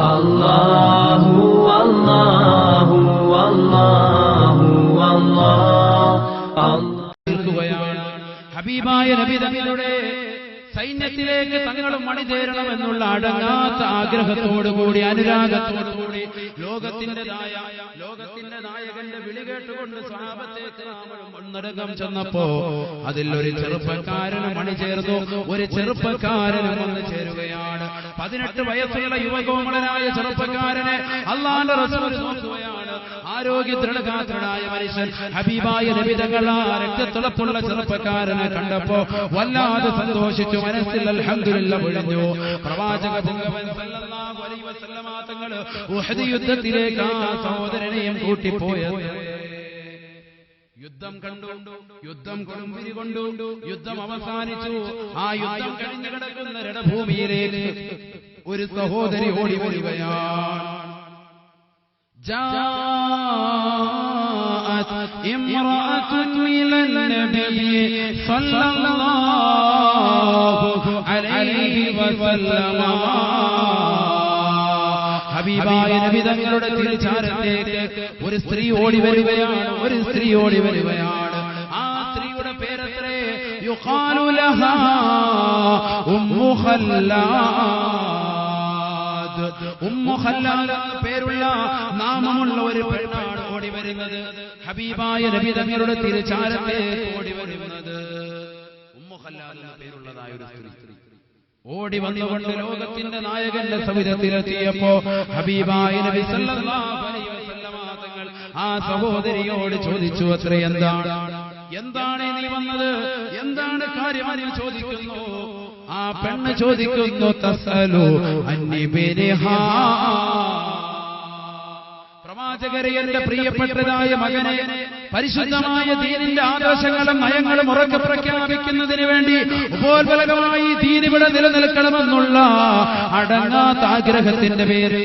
അല്ലാഹു അല്ലാഹു അല്ലാഹു അല്ലാഹു. ഹബീബായ നബി തങ്ങളുടെ സൈന്യത്തിലേക്ക് തങ്ങളും അണിചേരണമെന്നുള്ള അടങ്ങാത്ത ആഗ്രഹത്തോടുകൂടി അനുരാഗത്തോടുകൂടി ലോകത്തിന്റെ നായകന്റെ വിളി കേട്ടുകൊണ്ട് സ്വഹാബത്തെ ഒന്നടങ്കം ചെന്നപ്പോ അതിൽ ഒരു ചെറുപ്പക്കാരനും അണിചേർന്നു. ഒരു ചെറുപ്പക്കാരനും വന്ന് ചേരുകയാണ്. 18 വയസ്സുള്ള യുവകോമളനായ ചെറുപ്പക്കാരനെ അല്ലാഹുവിന്റെ റസൂൽ നോക്കുകയാണ്. ആരോഗ്യ ദൃഢഗാത്രനായ മനുഷ്യൻ ഹബീബായ നബി തങ്ങൾ ആ രക്തത്തിളപ്പുള്ള ചെറുപ്പക്കാരനെ കണ്ടപ്പോ വല്ലാതെ സന്തോഷിച്ചു. മനസ്സിൽ അൽഹംദുലില്ലാഹ് വിളിഞ്ഞു. പ്രവാചക ഭഗവൻ സല്ലല്ലാഹു അലൈഹി വസല്ലമ തങ്ങൾ ഉഹദ് യുദ്ധത്തിലേക്ക് ആ സഹോദരനെയും കൂട്ടിപ്പോയത്. യുദ്ധം കണ്ടു, യുദ്ധം കൊടുമ്പിരി കൊണ്ടു, യുദ്ധം അവസാനിച്ചു. ആ യുദ്ധം കഴിഞ്ഞു കിടക്കുന്ന രണഭൂമിയിലേക്ക് ഒരു സഹോദരി ഓടി വരികയാണ്. جاءت امرأة إلى النبي صلى الله عليه وسلم. ഹബീബായ നബി തങ്ങളുടെ തിരുചാരത്തേക്ക് ഒരു സ്ത്രീ ഓടി വരികയാണ്. ആ സ്ത്രീയുടെ പേരെത്രേ? യുഖാലു ലഹാ ഉമ്മു ഖല്ലാദ്. ഉമ്മു ഖല്ലാദ് എന്ന പേരുള്ള നാമമുള്ള ഒരു പെണ്ണാണ് ഓടി വരുന്നത്. ഹബീബായ നബി തങ്ങളുടെ തിരുചാരത്തേക്ക് ഓടി വരുന്നത് ഉമ്മു ഖല്ലാദ് എന്ന പേരുള്ളതായ ഒരു സ്ത്രീ ഓടി വന്നുകൊണ്ട് ലോകത്തിന്റെ നായകന്റെ സവിധത്തിലെത്തിയപ്പോ ഹബീബായ നബി സല്ലല്ലാഹു അലൈഹി വസല്ലമ തങ്ങൾ ആ സഹോദരിയോട് ചോദിച്ചു, അത്ര എന്താണ് നീ വന്നത്, എന്താണ് കാര്യം ചോദിക്കുന്നു. ആ പെണ്ണ് ചോദിക്കുന്നു, തസ്അലു അന്നി ബിനിഹാ. പ്രവാചകരെ, എന്റെ പ്രിയപ്പെട്ടതായ മകനെ പരിശുദ്ധമായ ദീനിന്റെ ആദർശങ്ങളും നയങ്ങളും ഉറക്കെ പ്രഖ്യാപിക്കുന്നതിന് വേണ്ടി ഉപോത്ബലകമായി ദീൻ ഇവിടെ നിലനിൽക്കണമെന്നുള്ള അടങ്ങാത്ത ആഗ്രഹത്തിന്റെ പേര്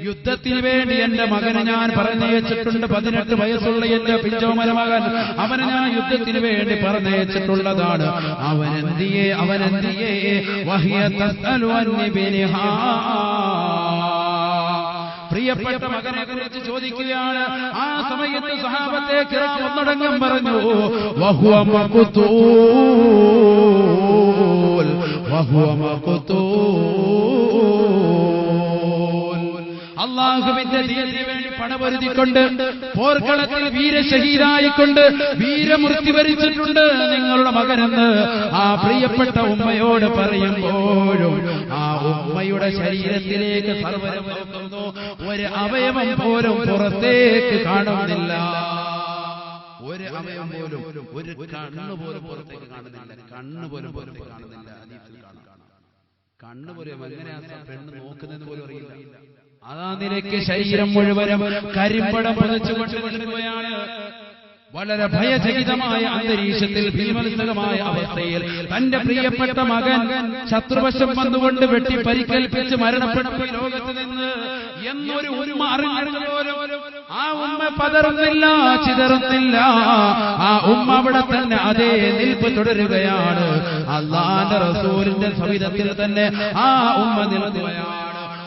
യുദ്ധത്തിന് വേണ്ടി എന്റെ മകനെ ഞാൻ പറഞ്ഞയച്ചിട്ടുണ്ട്. 18 വയസ്സുള്ള എന്റെ പിഞ്ചോമന മകൻ, അവനെ ഞാൻ യുദ്ധത്തിന് വേണ്ടി പറഞ്ഞയച്ചിട്ടുള്ളതാണ്. അവനെന്തിയേ വഹിയ തസ്അലു അന്നി ബിനിഹാ. പ്രിയപ്പെട്ട മകനെ കുറിച്ച് ചോദിക്കുകയാണ്. ആ സമയത്ത് സഹാബത്തെ കിറക്കി ഒന്നടങ്കം പറഞ്ഞു, വഹുവ മഖ്തൂൽ. അല്ലാഹുവിന്റെ ദീനിന് വേണ്ടി പണപൊരുതിക്കൊണ്ട് പോർക്കളത്തിൽ വീരശഹീദായിക്കൊണ്ട് വീരമൃത്യു വരിച്ചിട്ടുണ്ട് നിങ്ങളുടെ മകനെന്ന് ആ പ്രിയപ്പെട്ട ഉമ്മയോട് പറയുമ്പോഴും ആ ഉമ്മയുടെ ശരീരത്തിലേക്ക് സർവ്വം നോക്കുന്നു. ഒരു അവയവം പോലും പുറത്തേക്ക് കാണുന്നില്ല. ഒരു അവയവം പോലും, ഒരു കണ്ണുപോലും പുറത്തേക്ക് കാണുന്നില്ല. കണ്ണുപോലും പുറത്തേക്ക് കാണുന്നില്ല. കണ്ണുപോലും എങ്ങനെയാ പെണ്ണ് നോക്കുന്നതെന്ന് പോലും അറിയില്ല. അതാ നിലയ്ക്ക് ശരീരം മുഴുവനും കരിമ്പടം പതച്ചുകൊണ്ടിരിക്കുകയാണ്. വളരെ ഭയചകിതമായ അന്തരീക്ഷത്തിൽ, ഭീമത്സകമായ അവസ്ഥയിൽ തന്റെ പ്രിയപ്പെട്ട മകൻ ശത്രുവശം വന്നുകൊണ്ട് വെട്ടി പരിക്കേൽപ്പിച്ച് മരണപ്പെട്ടു ലോകത്ത് നിന്ന് എന്നൊരു ഉമ്മ അറിഞ്ഞുപോലും ആ ഉമ്മ പതറുന്നില്ല, ചിതറുന്നില്ല. ആ ഉമ്മ അവിടെ തന്നെ അതേ നിൽപ്പ് തുടരുകയാണ്. അല്ലാഹുവിന്റെ റസൂലിന്റെ സവിധത്തിൽ തന്നെ ആ ഉമ്മ നിൽക്കുകയാണ്.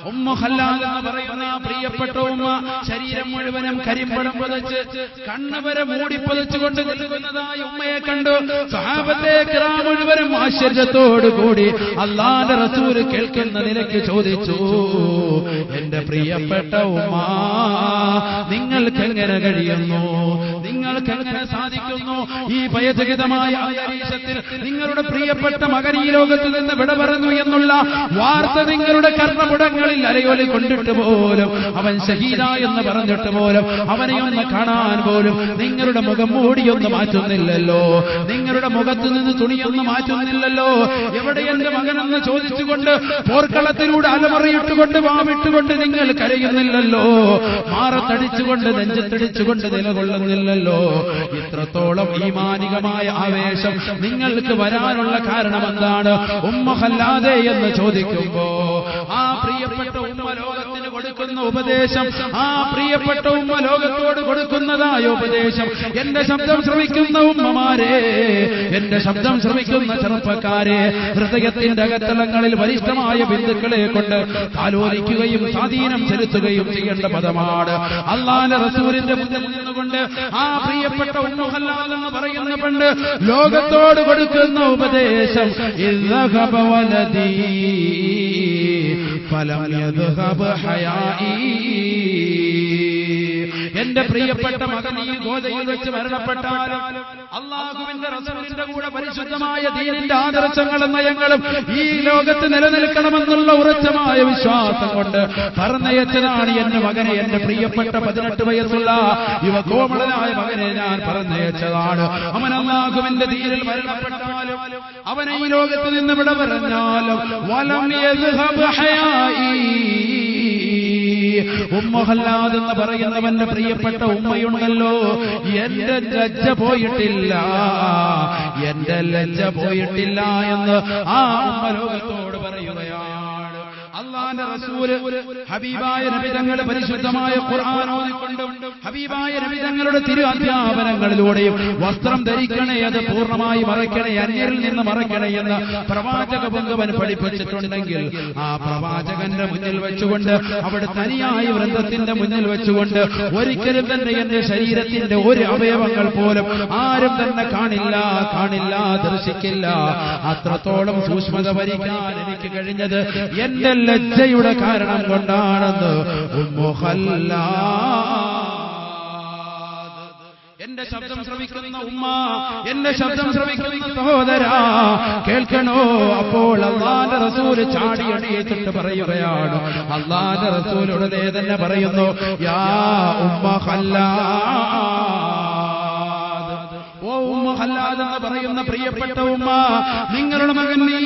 ഉമ്മു ഖല്ലാദ് എന്ന് പറയുന്ന പ്രിയപ്പെട്ട ഉമ്മ ശരീരം മുഴുവനും കരിമ്പടം പതച്ച് കണ്ണ് വരെ മൂടിപ്പതച്ചുകൊണ്ട് നിൽക്കുന്നതായ ഉമ്മയെ കണ്ടു സ്വഹാബത്തെ കിറാം മുഴുവനും ആശ്ചര്യത്തോടുകൂടി അല്ലാഹുവിന്റെ റസൂൽ കേൾക്കുന്ന നിലയ്ക്ക് ചോദിച്ചു, എന്റെ പ്രിയപ്പെട്ട ഉമ്മ, നിങ്ങൾക്ക് എങ്ങനെ കഴിയുന്നു, നിങ്ങൾക്ക് എങ്ങനെ സാധിക്കുന്നു ഈ ഭയചകിതമായ അന്തരീക്ഷത്തിൽ നിങ്ങളുടെ പ്രിയപ്പെട്ട മകൻ ഈ ലോകത്ത് നിന്ന് വിട പറഞ്ഞു എന്നുള്ള വാർത്ത നിങ്ങളുടെ കർണപുടങ്ങളിൽ അലയൊലി കൊണ്ടിട്ട് പോലും, അവൻ ഷഹീദ എന്ന് പറഞ്ഞിട്ട് പോലും അവനെ ഒന്ന് കാണാൻ പോലും നിങ്ങളുടെ മുഖം മൂടിയൊന്ന് മാറ്റുന്നില്ലല്ലോ, നിങ്ങളുടെ മുഖത്ത് നിന്ന് തുണിയൊന്ന് മാറ്റുന്നില്ലല്ലോ, എവിടെ എന്റെ മകനെന്ന് ചോദിച്ചുകൊണ്ട് പോർക്കളത്തിലൂടെ അലമറിയിട്ടുകൊണ്ട് വാമിട്ടുകൊണ്ട് നിങ്ങൾ കരയുന്നില്ലല്ലോ, മാറത്തടിച്ചുകൊണ്ട് നെഞ്ചത്തടിച്ചുകൊണ്ട് നിലകൊള്ളുന്നില്ലല്ലോ. ഇത്രത്തോളം ഈമാനികമായ ആവേശം നിങ്ങൾക്ക് വരാനുള്ള കാരണം എന്താണ് ഉമ്മ ഖല്ലാദ എന്ന് ചോദിക്കുമ്പോ ആ പ്രിയപ്പെട്ട ഉമ്മ ലോകത്തിന് ഉമ്മത്തിന് കൊടുക്കുന്ന ഉപദേശം, ആ പ്രിയപ്പെട്ട ഉമ്മ ലോകത്തോട് കൊടുക്കുന്നതായ ഉപദേശം, എന്റെ ശബ്ദം ശ്രമിക്കുന്ന ഉമ്മമാരെ, എന്റെ ശബ്ദം ശ്രമിക്കുന്ന ചെറുപ്പക്കാരെ, ഹൃദയത്തിന്റെ അകത്തളങ്ങളിൽ വരിഷ്ഠമായ ബിന്ദുക്കളെ കൊണ്ട് താലോലിക്കുകയും സ്വാധീനം ചെലുത്തുകയും ചെയ്യേണ്ട പദമാണ്. അല്ലാഹുവിന്റെ റസൂലിന്റെ മുന്നിൽ നിന്നുകൊണ്ട് ആ പ്രിയപ്പെട്ട ഉമ്മു ഖല്ലാദ് എന്ന് പറയുന്ന പെണ്ണ് ലോകത്തോട് കൊടുക്കുന്ന ഉപദേശം, ഇദ്ഹബ വലദീ ഫലം യദ്ഹബ ഹയാഇ. എന്റെ പ്രിയപ്പെട്ട മകൻ ഈ ഗോദയിൽ വെച്ച് മരണപ്പെട്ടാലും അല്ലാഹുവിന്റെ റസൂലിന്റെ കൂടെ പരിശുദ്ധമായ ദീനിന്റെ ആദർശങ്ങളും നയങ്ങളും ഈ ലോകത്ത് നിലനിൽക്കണമെന്നുള്ള ഉറച്ചമായ വിശ്വാസം കൊണ്ട് പറഞ്ഞയച്ചതാണ് എന്റെ മകനെ, എന്റെ പ്രിയപ്പെട്ട 18 വയസ്സുള്ള യുവകോമളനായ മകനെ ഞാൻ പറഞ്ഞയച്ചതാണ്. അവൻ അല്ലാഹുവിന്റെ ദീനിൽ മരണപ്പെട്ടാലും അവനെ ഈ ലോകത്ത് നിന്ന് വിട പറഞ്ഞാലും വലം യദ്ഹബ് ഹയാഇ. ഉമ്മു ഖല്ലാദ് എന്ന് പറയുന്നവന്റെ പ്രിയപ്പെട്ട ഉമ്മയുണ്ടല്ലോ, എന്റെ ലജ്ജ പോയിട്ടില്ല, എന്റെ ലജ്ജ പോയിട്ടില്ല എന്ന് ആ ഉമ്മ ലോകത്തോട് പറയുകയാണ്. അല്ലാഹുവിന്റെ റസൂൽ ഹബീബായ നബി തങ്ങളുടെ പരിശുദ്ധമായ ഖുർആൻ ഓതിക്കൊണ്ടും ഹബീബായ നബി തങ്ങളുടെ തിരു അധ്യാപനങ്ങളിലൂടെയും വസ്ത്രം ധരിക്കണേ, അത് പൂർണ്ണമായി മറയ്ക്കണേ, അന്യരിൽ നിന്ന് മറയ്ക്കണേ എന്ന് പ്രവാചക പൊങ്കവൻ പഠിപ്പിച്ചിട്ടുണ്ടെങ്കിൽ ആ പ്രവാചകന്റെ മുന്നിൽ വെച്ചുകൊണ്ട്, അവിടെ തനിയായ വൃന്ദത്തിന്റെ മുന്നിൽ വെച്ചുകൊണ്ട് ഒരിക്കലും തന്നെ എന്റെ ശരീരത്തിന്റെ ഒരു അവയവങ്ങൾ പോലും ആരും തന്നെ കാണില്ല, ദർശിക്കില്ല. അത്രത്തോളം സൂക്ഷ്മത ഭരിക്കാൻ എനിക്ക് കഴിഞ്ഞത് എന്റെ ലജ്ജയുടെ കാരണം കൊണ്ടാണെന്ന് ഉമ്മു ഖല്ലാദ്. എന്റെ ശബ്ദം ശ്രവിക്കുന്ന ഉമ്മ, എന്റെ ശബ്ദം ശ്രവിക്കുന്ന സഹോദരാ, കേൾക്കണോ? അപ്പോൾ അല്ലാഹുവിന്റെ റസൂൽ ചാടി എണീറ്റിട്ട് പറയുകയാണ്, അല്ലാഹുവിന്റെ റസൂൽ ഉടനെ തന്നെ പറയുന്നു, യാ ഉമ്മ ഖല്ലാദ്, ഓ ഉമ്മ ഖല്ലാദ് എന്ന് പറയുന്ന പ്രിയപ്പെട്ട ഉമ്മ, നിങ്ങളുടെ മകൻ നീ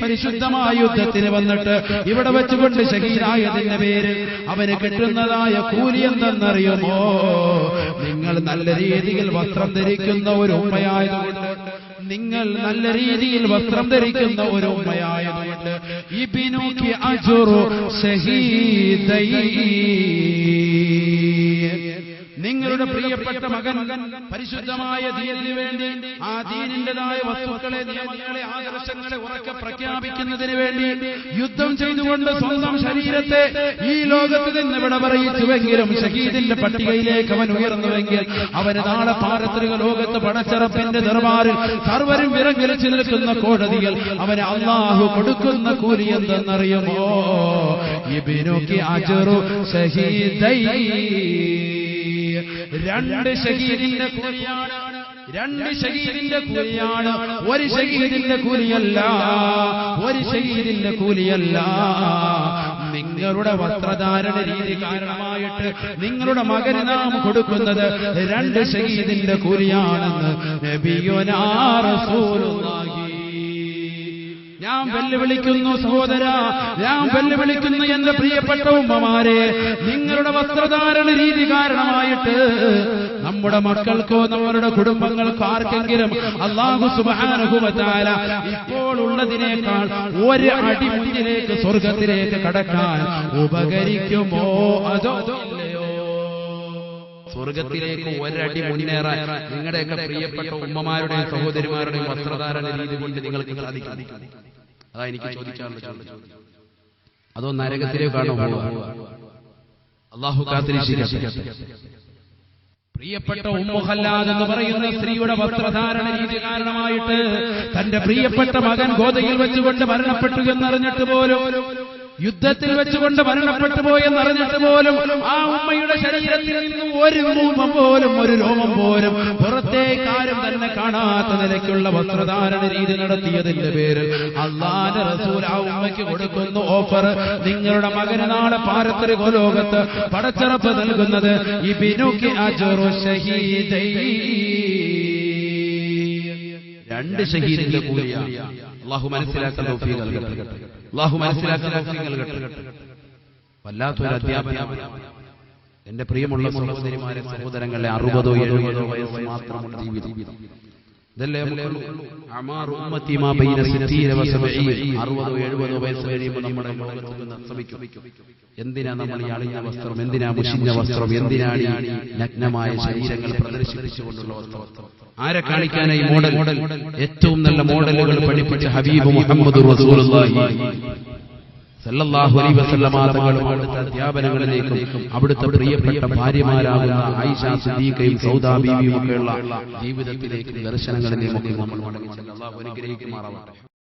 പരിശുദ്ധമായ യുദ്ധത്തിന് വന്നിട്ട് ഇവിടെ വെച്ചുകൊണ്ട് ഷഹീദായതിന്റെ പേര് അവന് കിട്ടുന്നതായ കൂലി എന്തെന്നറിയുമോ? നിങ്ങൾ നല്ല രീതിയിൽ വസ്ത്രം ധരിക്കുന്ന ഒരു ഉമ്മയായതുകൊണ്ട്, നിങ്ങൾ നല്ല രീതിയിൽ വസ്ത്രം ധരിക്കുന്ന ഒരു ഉമ്മയായതുകൊണ്ട് ഇബ്നുകി അജ്റു ഷഹീദൈ, നിങ്ങളുടെ പ്രിയപ്പെട്ട മകൻ പരിശുദ്ധമായ ദീനിന് വേണ്ടി ആ ദീനിന്റേതായ വസ്തുക്കളെ, നിയമങ്ങളെ, ആദർശങ്ങളെ ഉറക്കെ പ്രഖ്യാപിക്കുന്നതിന് വേണ്ടി യുദ്ധം ചെയ്തുകൊണ്ട് സ്വന്തം ശരീരത്തെ ഈ ലോകത്ത് നിന്ന് വിട പറയിച്ചുവെങ്കിലും ഷഹീദിന്റെ പട്ടികയിലേക്ക് അവൻ ഉയർന്നുവെങ്കിൽ അവന് നാളെ പാരത്രിക ലോകത്ത് പടച്ചറപ്പിന്റെ ദർബാറിൽ സർവരും വിറങ്ങലിച്ചു നിൽക്കുന്ന കോടതിയിൽ അവന് അല്ലാഹു കൊടുക്കുന്ന കൂലി എന്തെന്നറിയുമോ? ഇബ്നുകി അജ്റു ഷഹീദൈ, 2 ഷഹീദിന്റെ കൂലിയാണ്, 2 ഷഹീദിന്റെ കൂലിയാണ്, ഒരു ഷഹീദിന്റെ കൂലിയല്ല, ഒരു ഷഹീദിന്റെ കൂലിയല്ല. നിങ്ങളുടെ വസ്ത്രധാരണ രീതി കാരണമായിട്ട് നിങ്ങളുടെ മകന് നാം കൊടുക്കുന്നത് 2 ഷഹീദിന്റെ കൂലിയാണെന്ന് നബിയുനാ റസൂലുള്ളാഹി. ഞാൻ വെല്ലുവിളിക്കുന്നു സഹോദര, ഞാൻ വെല്ലുവിളിക്കുന്നു എന്റെ പ്രിയപ്പെട്ട ഉമ്മമാരെ, നിങ്ങളുടെ വസ്ത്രധാരണ രീതി കാരണമായിട്ട് നമ്മുടെ മക്കൾക്കോ നമ്മളുടെ കുടുംബങ്ങൾക്കോ ആർക്കെങ്കിലും അല്ലാഹു സുബ്ഹാനഹു വ തആല ഇപ്പോൾ ഉള്ളതിനേക്കാൾ ഒരു അടി മുന്നിലേക്ക് സ്വർഗത്തിലേക്ക് കടക്കാൻ ഉപകരിക്കുമോ അതോ ഇല്ലയോ? സ്വർഗത്തിലേക്ക് ഒരടി മുന്നേറാൻ നിങ്ങളുടെയൊക്കെ പ്രിയപ്പെട്ട ഉമ്മമാരുടെയും സഹോദരിമാരുടെയും വസ്ത്രധാരണ രീതി കൊണ്ട് നിങ്ങൾക്ക് സാധിക്കും? അതാ എനിക്ക് ചോദിക്കാനുള്ള ചോദ്യം. അതോ നരകത്തിലേക്കാണോ പോവുക? അല്ലാഹു കാത്തിരിക്കട്ടെ. പ്രിയപ്പെട്ട ഉമ്മു ഖല്ലാദ് എന്ന് പറയുന്ന സ്ത്രീയുടെ വസ്ത്രധാരണ രീതി കാരണമായിട്ട് തന്റെ പ്രിയപ്പെട്ട മകൻ ഗോദയിൽ വെച്ചുകൊണ്ട് മരണപ്പെട്ടു എന്നറിഞ്ഞിട്ട് പോലും, യുദ്ധത്തിൽ വെച്ചുകൊണ്ട് മരണപ്പെട്ടു പോയെന്നറിഞ്ഞിട്ട് പോലും ആ ഉമ്മയുടെ ശരീരത്തിൽ നിന്ന് ഒരു രൂപം പോലും, ഒരു രോമം പോലും പുറത്തേക്കാരും തന്നെ കാണാത്ത നിലയ്ക്കുള്ള വസ്ത്രധാരണ രീതി നടത്തിയതിന്റെ പേരിൽ അല്ലാഹുവിന്റെ റസൂൽ ആ ഉമ്മയ്ക്ക് കൊടുക്കുന്ന ഓഫർ, നിങ്ങളുടെ മകന് നാളെ പാരത്രിക ലോകത്ത് പടച്ചറപ്പ് നൽകുന്നത് ഇബ്നുകി അജ്റു ഷഹീദൈ, 2 ഷഹീദിന്റെ കൂലിയാണ്. അല്ലാഹു മനസ്സിലാക്കാൻ തൗഫീഖ് നൽകട്ടെ, അല്ലാഹു മനസ്സിലാക്കാൻ തൗഫീഖ് നൽകട്ടെ. വല്ലാത്തൊരു അധ്യാപനമാണ് എന്റെ പ്രിയമുള്ള സഹോദരിമാരെ, സഹോദരങ്ങളെ. 60-70 വയസ്സ് മാത്രമുള്ള ജീവിതം ഇതല്ലേ അമാറു ഉമ്മത്തി മാ ബൈന 60 വ 70 60-70 വയസ്സ് കഴിയുമ്പോൾ നമ്മുടെ ലോകത്ത് നിന്ന് അസ്തമിക്കും. എന്തിനാ നമ്മൾ ഈ അണിഞ്ഞ വസ്ത്രം, എന്തിനാ മുഷിഞ്ഞ വസ്ത്രം, എന്തിനാണ് ഈ നഗ്നമായ ശരീരങ്ങൾ പ്രദർശിപ്പിച്ചുകൊണ്ടുള്ള വസ്ത്രം? ആരെ കാണിക്കാനായി മോഡൽ? ഏറ്റവും നല്ല മോഡലുകൾ പഠിപ്പിച്ച ഹബീബ് മുഹമ്മദ് റസൂലുള്ളാഹി സല്ലല്ലാഹു അലൈഹി വസല്ലമ തങ്ങളും അവിടുത്തെ അധ്യാപനങ്ങളിലേക്കും അവിടുത്തെ പ്രിയപ്പെട്ട ഭാര്യമാരാകുന്ന ആയിഷ സിദ്ദീഖയും സൗദാ ബീവിയും ഒക്കെയുള്ള ജീവിതത്തിലേക്കും ദർശനങ്ങളിലേക്കും നമ്മൾ മടങ്ങി ചെല്ലാം. അല്ലാഹു അനുഗ്രഹിക്കുമാറാവട്ടെ.